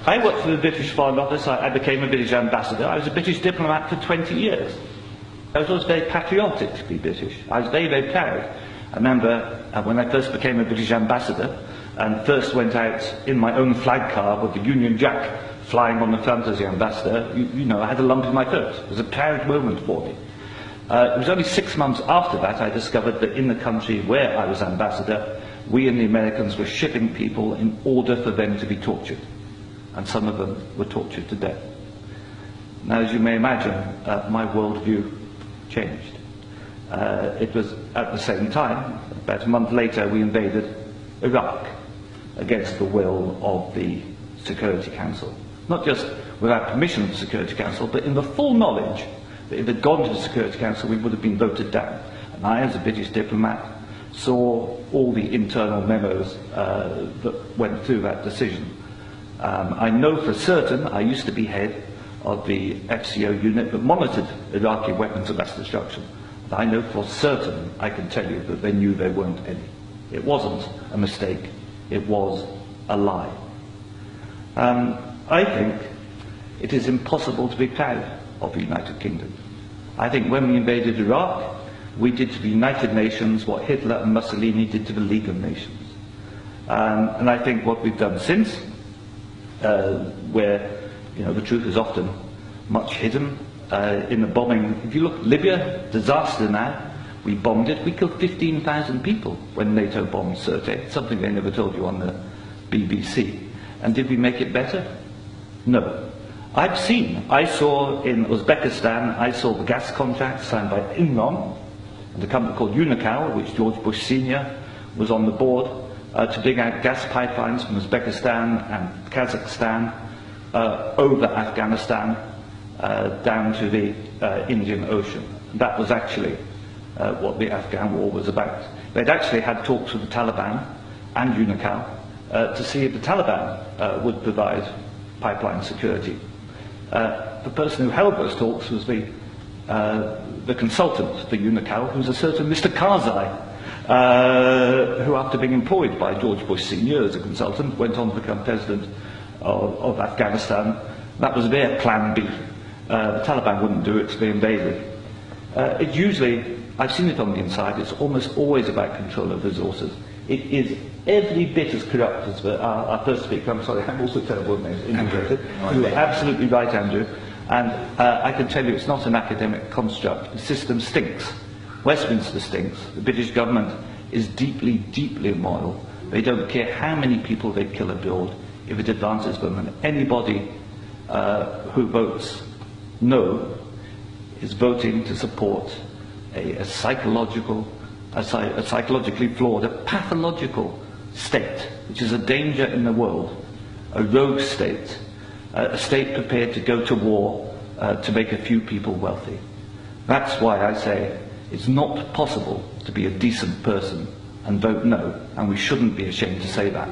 I worked for the British Foreign Office. I became a British ambassador. I was a British diplomat for 20 years. I was always very patriotic to be British. I was very, very proud. I remember when I first became a British ambassador and first went out in my own flag car with the Union Jack flying on the front as the ambassador, you know, I had a lump in my throat. It was a proud moment for me. It was only 6 months after that I discovered that in the country where I was ambassador, we and the Americans were shipping people in order for them to be tortured. And some of them were tortured to death. Now, as you may imagine, my worldview changed. It was at the same time, about a month later, we invaded Iraq against the will of the Security Council. Not just without permission of the Security Council, but in the full knowledge that if it had gone to the Security Council, we would have been voted down. And I, as a British diplomat, saw all the internal memos that went through that decision. I know for certain, I used to be head of the FCO unit that monitored Iraqi weapons of mass destruction. And I know for certain, I can tell you, that they knew there weren't any. It wasn't a mistake, it was a lie. I think it is impossible to be proud of the United Kingdom. I think when we invaded Iraq, we did to the United Nations what Hitler and Mussolini did to the League of Nations. And I think what we've done since, where the truth is often much hidden in the bombing. If you look at Libya, disaster now, we bombed it. We killed 15,000 people when NATO bombed Sirte, something they never told you on the BBC. And did we make it better? No. I saw in Uzbekistan, I saw the gas contract signed by Enron and a company called Unocal, which George Bush Sr. was on the board, to dig out gas pipelines from Uzbekistan and Kazakhstan over Afghanistan down to the Indian Ocean. That was actually what the Afghan war was about. They'd actually had talks with the Taliban and Unocal to see if the Taliban would provide pipeline security. The person who held those talks was the consultant for Unocal, who was a certain Mr. Karzai, who, after being employed by George Bush Sr. as a consultant, went on to become president of Afghanistan. That was their plan B. The Taliban wouldn't do it, so they invaded. It usually, I've seen it on the inside, it's almost always about control of resources. It is every bit as corrupt as our first speaker. I'm sorry, I'm also terrible with names. Integrated. You are absolutely right, Andrew. And I can tell you it's not an academic construct. The system stinks. Westminster stinks. The British government is deeply, deeply immoral. They don't care how many people they kill abroad if it advances them. And anybody who votes no is voting to support a psychologically flawed, a pathological state, which is a danger in the world, a rogue state, a state prepared to go to war to make a few people wealthy. That's why I say it's not possible to be a decent person and vote no, and we shouldn't be ashamed to say that.